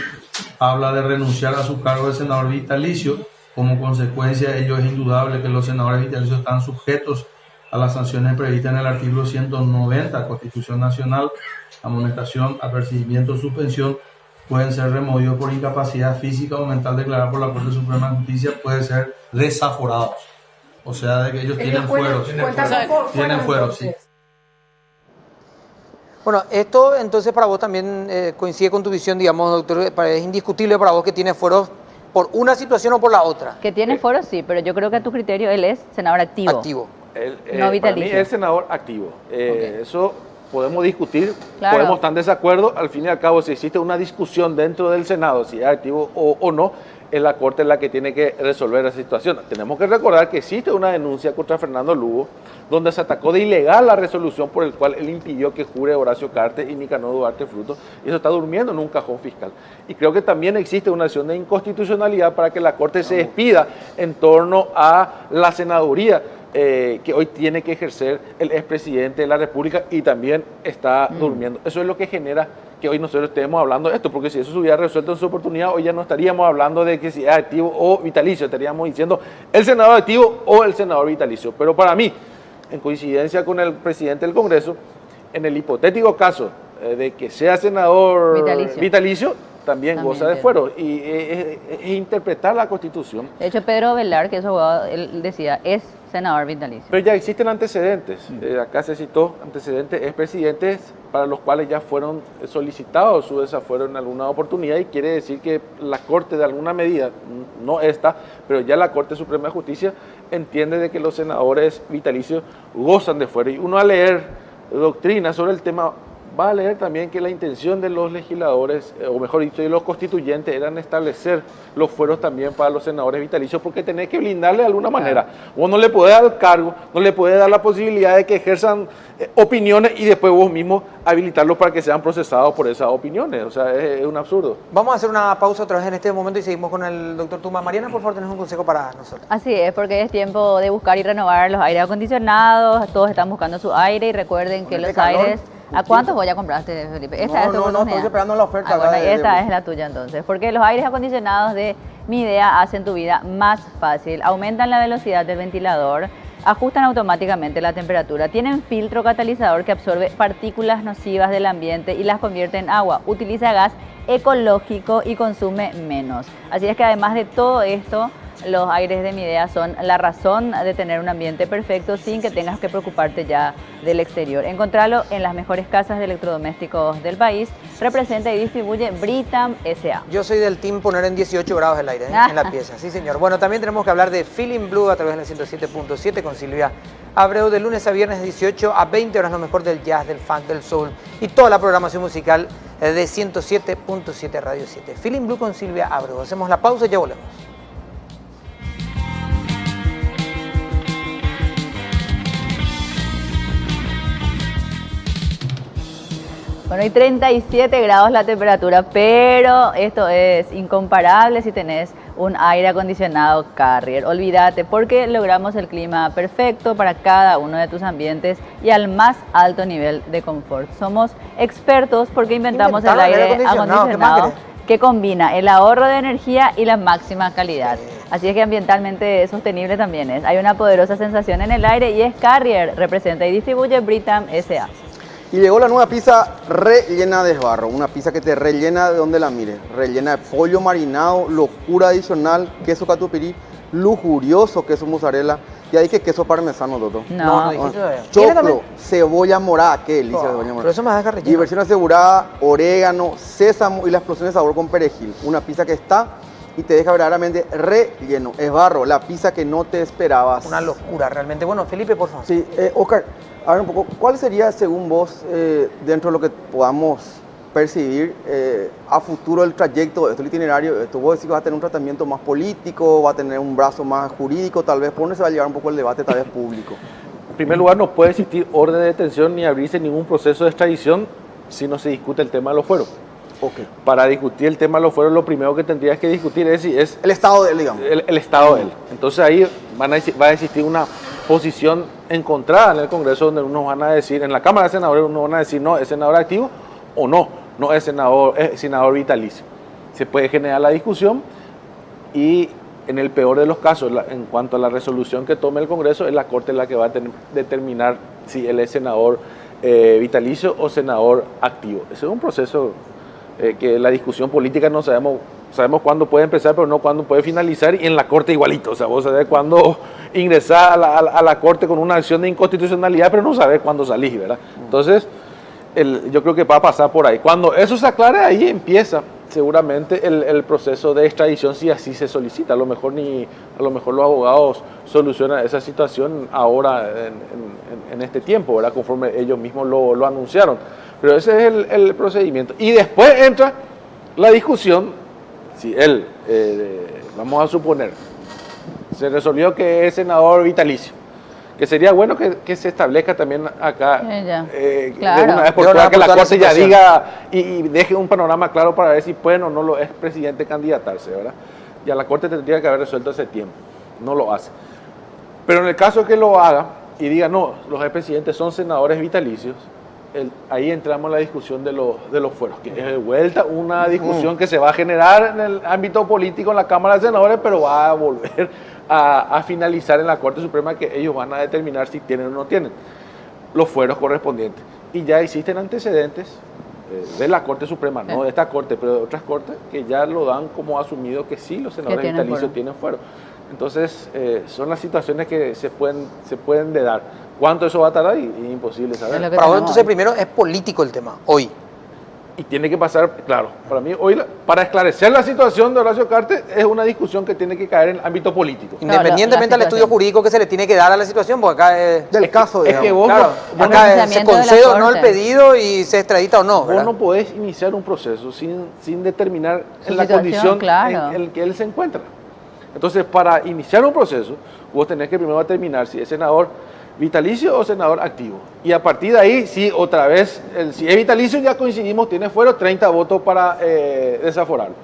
habla de renunciar a su cargo de senador vitalicio. Como consecuencia de ello, es indudable que los senadores vitalicios están sujetos a las sanciones previstas en el artículo 190 de la Constitución Nacional. Amonestación, apercibimiento, suspensión pueden ser removidos por incapacidad física o mental declarada por la Corte Suprema de Justicia, pueden ser desaforados. O sea, de que ellos tienen fueros. Tienen fueros, sí. Bueno, esto entonces para vos también coincide con tu visión, digamos, doctor, es indiscutible para vos que tiene fueros por una situación o por la otra. Que tiene fueros, sí, pero yo creo que a tu criterio él es senador activo. No vitalicio. Para mí es senador activo. Eso podemos discutir, podemos estar en desacuerdo. Al fin y al cabo, si existe una discusión dentro del Senado, si es activo o no, es la Corte la que tiene que resolver esa situación. Tenemos que recordar que existe una denuncia contra Fernando Lugo, donde se atacó de ilegal la resolución por el cual él impidió que jure Horacio Cartes y Nicanor Duarte Frutos, y eso está durmiendo en un cajón fiscal. Y creo que también existe una acción de inconstitucionalidad para que la Corte se despida en torno a la senaduría que hoy tiene que ejercer el expresidente de la República y también está durmiendo. Eso es lo que genera que hoy nosotros estemos hablando de esto, porque si eso se hubiera resuelto en su oportunidad, hoy ya no estaríamos hablando de que si es activo o vitalicio, estaríamos diciendo el senador activo o el senador vitalicio. Pero para mí, en coincidencia con el presidente del Congreso, en el hipotético caso de que sea senador vitalicio también goza de fuero, y es interpretar la Constitución. De hecho, Pedro Velar, que es abogado, él decía, es senador vitalicio. Pero ya existen antecedentes, acá se citó antecedentes expresidentes para los cuales ya fueron solicitados su desafuero en alguna oportunidad, y quiere decir que la Corte de alguna medida, no esta, pero ya la Corte Suprema de Justicia entiende de que los senadores vitalicios gozan de fuero, y uno al leer doctrina sobre el tema vas a leer también que la intención de los legisladores, o mejor dicho, de los constituyentes, eran establecer los fueros también para los senadores vitalicios, porque tenés que blindarle de alguna manera. Vos no le podés dar el cargo, no le podés dar la posibilidad de que ejerzan opiniones y después vos mismo habilitarlos para que sean procesados por esas opiniones. O sea, es un absurdo. Vamos a hacer una pausa otra vez en este momento y seguimos con el doctor Tuma. Mariana, por favor, tenés un consejo para nosotros. Así es, porque es tiempo de buscar y renovar los aires acondicionados. Todos están buscando su aire y recuerden que los aires... ¿A cuántos voy a compraste, Felipe? Esta es tu estoy esperando la oferta. Bueno, esta es la tuya entonces, porque los aires acondicionados de Midea hacen tu vida más fácil, aumentan la velocidad del ventilador, ajustan automáticamente la temperatura, tienen filtro catalizador que absorbe partículas nocivas del ambiente y las convierte en agua, utiliza gas ecológico y consume menos. Así es que además de todo esto, los aires de Midea son la razón de tener un ambiente perfecto sin que tengas que preocuparte ya del exterior. Encontralo en las mejores casas de electrodomésticos del país. Representa y distribuye Britam S.A. Yo soy del team poner en 18 grados el aire en la pieza. Sí, señor. Bueno, también tenemos que hablar de Feeling Blue a través de la 107.7 con Silvia Abreu, de lunes a viernes de 18 a 20 horas, lo mejor del jazz, del funk, del soul y toda la programación musical de 107.7 Radio 7. Feeling Blue con Silvia Abreu. Hacemos la pausa y ya volvemos. Bueno, y 37 grados la temperatura, pero esto es incomparable si tenés un aire acondicionado Carrier. Olvídate, porque logramos el clima perfecto para cada uno de tus ambientes y al más alto nivel de confort. Somos expertos porque inventamos el aire acondicionado que combina el ahorro de energía y la máxima calidad. Así es que ambientalmente sostenible también es. Hay una poderosa sensación en el aire y es Carrier. Representa y distribuye Britam S.A. Y llegó la nueva pizza rellena de esbarro, una pizza que te rellena de donde la mires, rellena de pollo marinado, locura adicional, queso catupirí, lujurioso queso mozzarella, y ahí que queso parmesano, Toto. No, choclo, cebolla morada, qué delicia de cebolla morada. Pero eso me deja relleno. Diversión asegurada, orégano, sésamo y la explosión de sabor con perejil. Una pizza que está y te deja verdaderamente relleno. Esbarro, la pizza que no te esperabas. Una locura realmente. Bueno, Felipe, por favor. Sí, Oscar, a ver un poco, ¿cuál sería, según vos, dentro de lo que podamos percibir a futuro el trayecto de este itinerario? Vos decís que va a tener un tratamiento más político, va a tener un brazo más jurídico, tal vez, ¿por dónde se va a llevar un poco el debate, tal vez público? En primer lugar, no puede existir orden de detención ni abrirse ningún proceso de extradición si no se discute el tema de los fueros. Okay. Para discutir el tema de los fueros, lo primero que tendrías que discutir es si es el estado de él, digamos. El estado de él. Entonces ahí va a existir una posición encontrada en el Congreso, donde unos van a decir, en la Cámara de Senadores, unos van a decir, no, es senador activo o no es senador vitalicio. Se puede generar la discusión y en el peor de los casos, en cuanto a la resolución que tome el Congreso, es la Corte la que va a determinar si él es senador vitalicio o senador activo. Ese es un proceso que la discusión política no sabemos cuándo puede empezar, pero no cuándo puede finalizar, y en la Corte igualito. O sea, vos sabés cuándo ingresar a la Corte con una acción de inconstitucionalidad, pero no sabés cuándo salís, ¿verdad? Entonces, yo creo que va a pasar por ahí. Cuando eso se aclare, ahí empieza seguramente el proceso de extradición, si así se solicita. A lo mejor los abogados solucionan esa situación ahora en este tiempo, ¿verdad? Conforme ellos mismos lo anunciaron. Pero ese es el procedimiento. Y después entra la discusión, si él, vamos a suponer, se resolvió que es senador vitalicio, que sería bueno que se establezca también acá, claro, de una vez por todas, que la Corte ya diga y deje un panorama claro para ver si pueden o no lo es presidente candidatarse, ¿verdad? Ya la Corte tendría que haber resuelto hace tiempo, no lo hace. Pero en el caso que lo haga y diga, no, los expresidentes son senadores vitalicios, ahí entramos en la discusión de los fueros, que es de vuelta una discusión que se va a generar en el ámbito político en la Cámara de Senadores, pero va a volver a finalizar en la Corte Suprema, que ellos van a determinar si tienen o no tienen los fueros correspondientes. Y ya existen antecedentes de la Corte Suprema, no de esta Corte, pero de otras Cortes, que ya lo dan como asumido que sí, los senadores vitalicios tienen fuero. Entonces, son las situaciones que se pueden dar. ¿Cuánto eso va a tardar? Imposible saber. Para vos, entonces, primero, es político el tema, hoy. Y tiene que pasar, claro, para mí hoy, para esclarecer la situación de Horacio Cartes, es una discusión que tiene que caer en el ámbito político. Independientemente del estudio jurídico que se le tiene que dar a la situación, porque acá es... Del caso, Es que vos, Claro, acá se concede o no el pedido y se extradita o no, vos ¿verdad? no podés iniciar un proceso sin determinar Su en la situación, condición claro. en que él se encuentra. Entonces, para iniciar un proceso, vos tenés que primero determinar si es senador vitalicio o senador activo. Y a partir de ahí, sí, otra vez, si es vitalicio ya coincidimos, tiene fuero 30 votos para desaforarlo.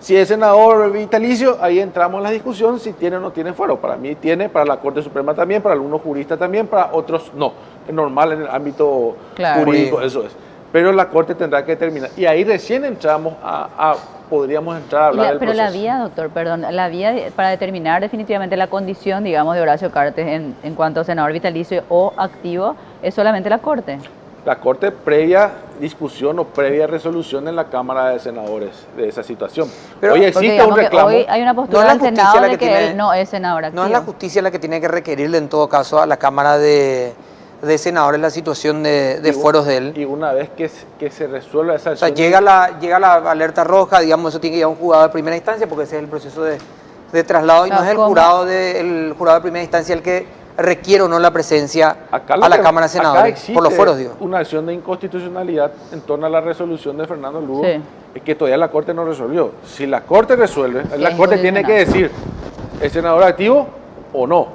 Si es senador vitalicio, ahí entramos en la discusión si tiene o no tiene fuero. Para mí tiene, para la Corte Suprema también, para algunos juristas también, para otros no. Es normal en el ámbito jurídico, eso es. Pero la Corte tendrá que determinar. Y ahí recién entramos podríamos entrar a hablar del Pero proceso. la vía, doctor, perdón, la vía para determinar definitivamente la condición, digamos, de Horacio Cartes en cuanto a senador vitalicio o activo, es solamente la Corte. La Corte, previa discusión o previa resolución en la Cámara de Senadores de esa situación. Pero, hoy Porque existe digamos un que reclamo. hoy hay una postura No es la del justicia Senado la de que que tiene- él no es senador activo. No es la justicia la que tiene que requerirle en todo caso a la Cámara de Senadores la situación de fueros de él. Y una vez que se resuelva esa O sea, acción, llega la alerta roja, digamos, eso tiene que ir a un juzgado de primera instancia porque ese es el proceso de traslado y no es el ¿Cómo? jurado de primera instancia el que requiere o no la presencia acá a la Cámara de acá Senadores, existe por los fueros, digo. una acción de inconstitucionalidad en torno a la resolución de Fernando Lugo, Sí. que todavía la Corte no resolvió. Si la Corte resuelve, la es Corte tiene que incondicional. decir, ¿es senador activo o no?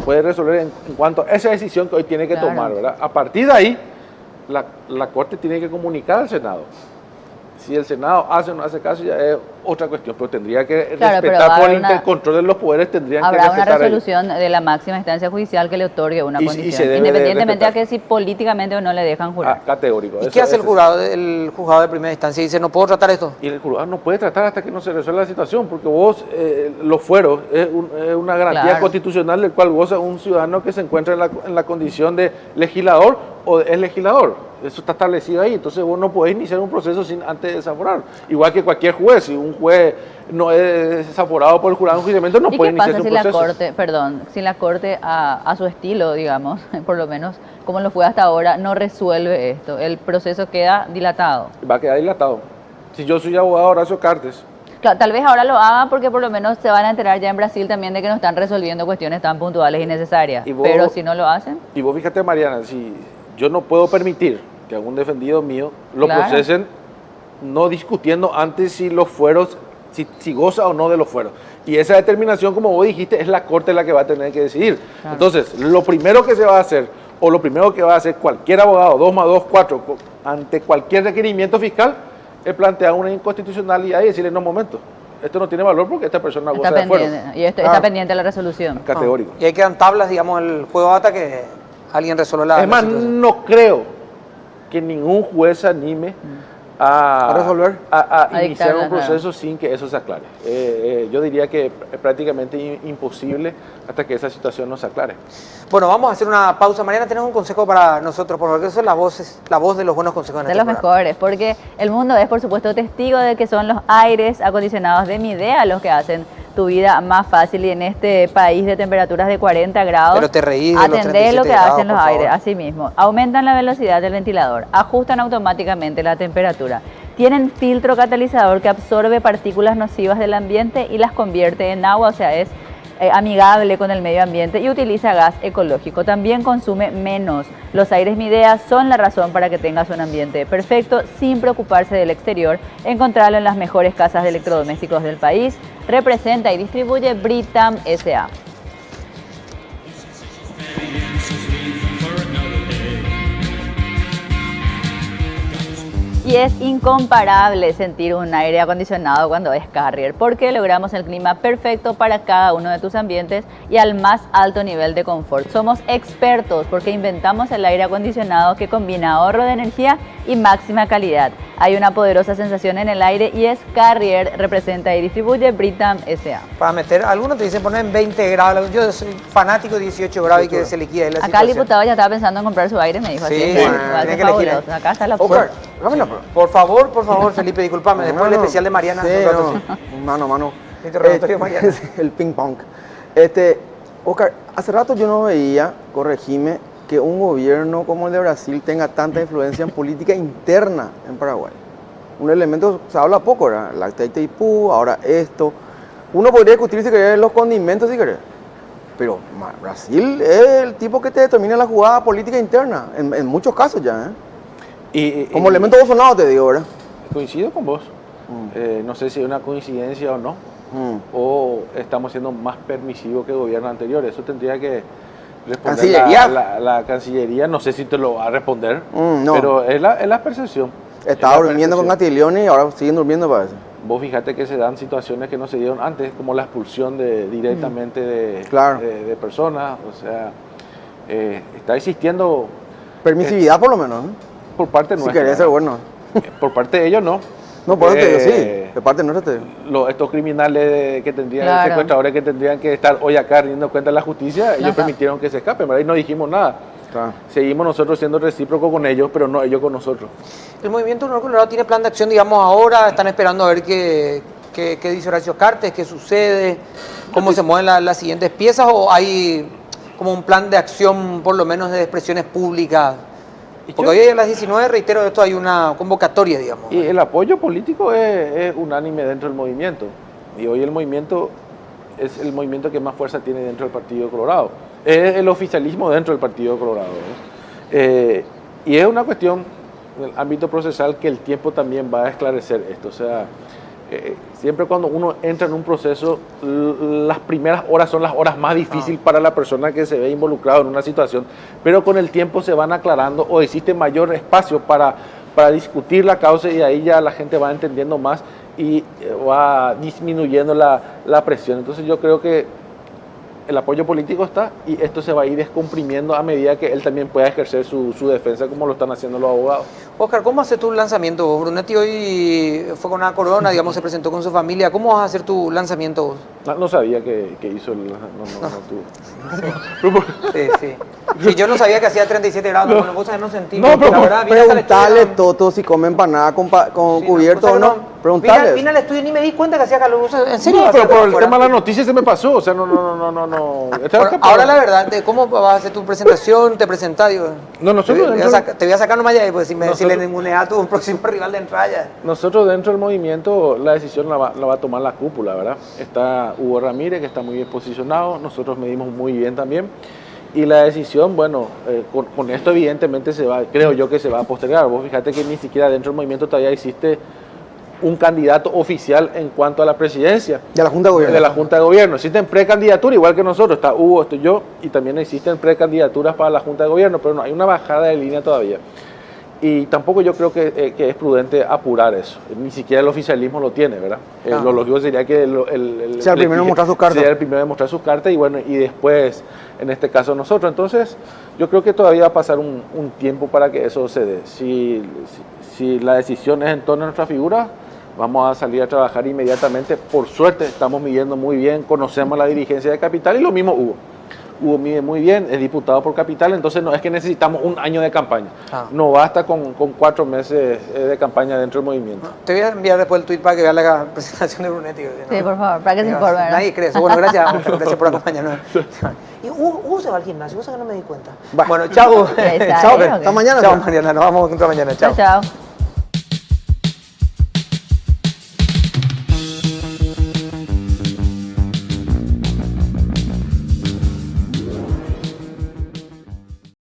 Puede resolver en cuanto a esa decisión que hoy tiene que Claro. tomar, ¿verdad? A partir de ahí, la Corte tiene que comunicar al Senado. Si el Senado hace o no hace caso ya es otra cuestión, pero tendría que Claro, pero va respetar a por haber el control de los poderes, tendrían que Habrá una respetar ellos. resolución de la máxima instancia judicial que le otorgue una Y condición, se debe de independientemente a respetar. que si políticamente o no le dejan jurar. Categórico. ¿Y Eso qué hace es- el juzgado de primera instancia? Dice, no puedo tratar esto. Y el juzgado no puede tratar hasta que no se resuelva la situación, porque vos, los fueros, es una garantía Claro. constitucional del cual goza un ciudadano que se encuentra en la condición de legislador o es legislador. Eso está establecido ahí, entonces vos no podés iniciar un proceso sin antes desaforar. Igual que cualquier juez, si un juez no es desaforado por el jurado de enjuiciamiento, no ¿Y puede qué iniciar pasa su si la proceso. Corte, si la Corte a su estilo, digamos, por lo menos como lo fue hasta ahora, no resuelve esto? El proceso queda dilatado. Va a quedar dilatado. Si yo soy abogado Horacio Cartes, Claro, tal vez ahora lo hagan porque por lo menos se van a enterar ya en Brasil también de que no están resolviendo cuestiones tan puntuales y necesarias. Y vos- Pero si no lo hacen, y vos fíjate, Mariana, si yo no puedo permitir que algún defendido mío lo Claro. procesen no discutiendo antes si los fueros, si goza o no de los fueros. Y esa determinación, como vos dijiste, es la Corte la que va a tener que decidir. Claro. Entonces, lo primero que se va a hacer, o lo primero que va a hacer cualquier abogado, 2 más 2, 4, ante cualquier requerimiento fiscal, es plantear una inconstitucionalidad y decirle, no, momento, esto no tiene valor porque esta persona está goza de fuero. pendiente, y está pendiente la resolución. Categórico. Y ahí quedan tablas, digamos, el juego hasta que alguien resuelva la Es más, situación. no creo que ningún juez se anime a resolver, a A iniciar dictarla, un proceso sin que eso se aclare. Yo diría que es prácticamente imposible hasta que esa situación no se aclare. Bueno, vamos a hacer una pausa. Mariana, tenemos un consejo para nosotros, por favor, que eso es la voz de los buenos consejos en De este los programa. mejores, porque el mundo es, por supuesto, testigo de que son los aires acondicionados de Midea los que hacen tu vida más fácil, y en este país de temperaturas de 40 grados, Pero te reís de los atendé lo 37 que grados, hacen los por aires, favor. así mismo. Aumentan la velocidad del ventilador, ajustan automáticamente la temperatura, tienen filtro catalizador que absorbe partículas nocivas del ambiente y las convierte en agua, o sea, es amigable con el medio ambiente y utiliza gas ecológico. También consume menos. Los aires Midea son la razón para que tengas un ambiente perfecto sin preocuparse del exterior. Encontrarlo en las mejores casas de electrodomésticos del país. Representa y distribuye Britam S.A. Y es incomparable sentir un aire acondicionado cuando es Carrier, porque logramos el clima perfecto para cada uno de tus ambientes y al más alto nivel de confort. Somos expertos porque inventamos el aire acondicionado que combina ahorro de energía y máxima calidad. Hay una poderosa sensación en el aire y es Carrier, representa y distribuye Britam S.A. Para meter, algunos te dicen poner en 20 grados. Yo soy fanático de 18 grados y que se liquide ahí la Acá el situación. diputado ya estaba pensando en comprar su aire, me dijo. Sí, así que bueno, va a tiene ser que elegir, fabuloso. Acá está la Oscar, dámela, por favor, Felipe, discúlpame. Después el especial de Mariana. Sí, un rato, no, mano a mano. Interrogatorio de Mariana. El ping pong. Oscar, hace rato yo no veía, corregime, que un gobierno como el de Brasil tenga tanta influencia en política interna en Paraguay. un elemento, se habla poco, ¿verdad? La acta de Itaipú, ahora esto. Uno podría discutir si querés los condimentos, si querés. Pero Brasil es el tipo que te determina la jugada política interna, en muchos casos ya, ¿eh? Como elemento Bolsonaro te digo, ¿verdad? Coincido con vos. No sé si es una coincidencia o no, o estamos siendo más permisivos que gobiernos anteriores. Eso tendría que responder la Cancillería. No sé si te lo va a responder, no. Pero es la percepción. Estaba durmiendo con Castiglione y ahora siguen durmiendo, parece. Vos fíjate que se dan situaciones que no se dieron antes, como la expulsión directamente de personas. O sea, está existiendo... Permisividad por lo menos, ¿eh? Por parte nuestra. Si querés ser bueno. Por parte de ellos no. No, por eso te digo, sí. De parte nuestra te digo. Estos criminales que tendrían, secuestradores que tendrían que estar hoy acá rindiendo cuenta de la justicia, ellos permitieron que se escapen, ¿verdad? Y no dijimos nada. Claro. Seguimos nosotros siendo recíprocos con ellos, pero no ellos con nosotros. El Movimiento Honor Colorado tiene plan de acción, digamos, ahora. Están esperando a ver qué dice Horacio Cartes, qué sucede, cómo se mueven las siguientes piezas, o hay como un plan de acción, por lo menos de expresiones públicas. Porque hoy a las 19, reitero, esto hay una convocatoria, digamos. Y el apoyo político es unánime dentro del movimiento. Y hoy el movimiento es el movimiento que más fuerza tiene dentro del Partido Colorado. Es el oficialismo dentro del Partido Colorado. Y es una cuestión en el ámbito procesal que el tiempo también va a esclarecer esto. O sea, siempre cuando uno entra en un proceso, las primeras horas son las horas más difíciles para la persona que se ve involucrado en una situación, pero con el tiempo se van aclarando o existe mayor espacio para discutir la causa, y ahí ya la gente va entendiendo más y va disminuyendo la presión. Entonces yo creo que el apoyo político está, y esto se va a ir descomprimiendo a medida que él también pueda ejercer su defensa, como lo están haciendo los abogados. Oscar, ¿cómo haces tu lanzamiento? Brunetti hoy fue con una corona, digamos, se presentó con su familia. ¿Cómo vas a hacer tu lanzamiento? No sabía que hizo el... No. Sí, yo no sabía que hacía 37 grados, no, vos no sentí. No, pero la verdad, preguntale, Toto, si come empanada con cubierto o no. Preguntale. Vine al estudio y ni me di cuenta que hacía calor. ¿En serio? No, pero por el tema de la noticia se me pasó. O sea, no. Ahora la verdad, ¿cómo vas a hacer tu presentación? ¿Te presentás? No, nosotros te voy a sacar nomás ya, pues si le ningunea a tu próximo rival de entrada. Nosotros dentro del movimiento la decisión la va a tomar la cúpula, ¿verdad? Está Hugo Ramírez, que está muy bien posicionado, nosotros medimos muy bien también, y la decisión, bueno, con esto evidentemente creo yo que se va a postergar. Vos fíjate que ni siquiera dentro del movimiento todavía existe un candidato oficial en cuanto a la presidencia de la Junta de Gobierno. De la Junta de Gobierno. Existen precandidaturas, igual que nosotros, está Hugo, estoy yo, y también existen precandidaturas para la Junta de Gobierno, pero no hay una bajada de línea todavía. Y tampoco yo creo que es prudente apurar eso. Ni siquiera el oficialismo lo tiene, ¿verdad? Lo lógico sería que sea el primero en mostrar sus cartas. Sería el primero en mostrar sus cartas, y bueno, y después, en este caso, nosotros. Entonces, yo creo que todavía va a pasar un tiempo para que eso se dé. Si la decisión es en torno a nuestra figura, vamos a salir a trabajar inmediatamente. Por suerte, estamos midiendo muy bien, conocemos la dirigencia de Capital, y lo mismo Hugo. Hugo mide muy bien, es diputado por Capital, entonces no es que necesitamos un año de campaña. No basta con 4 meses de campaña dentro del movimiento. Te voy a enviar después el tweet para que veas la presentación de Brunetti. Sí, por favor, para que se informe. Nadie cree eso. Bueno, gracias por acompañarnos. Y Hugo se va al gimnasio, cosa que no me di cuenta. Bueno, chao. Chao, hasta mañana. Chao, Mariana, nos vamos juntos mañana. Chao. Chao.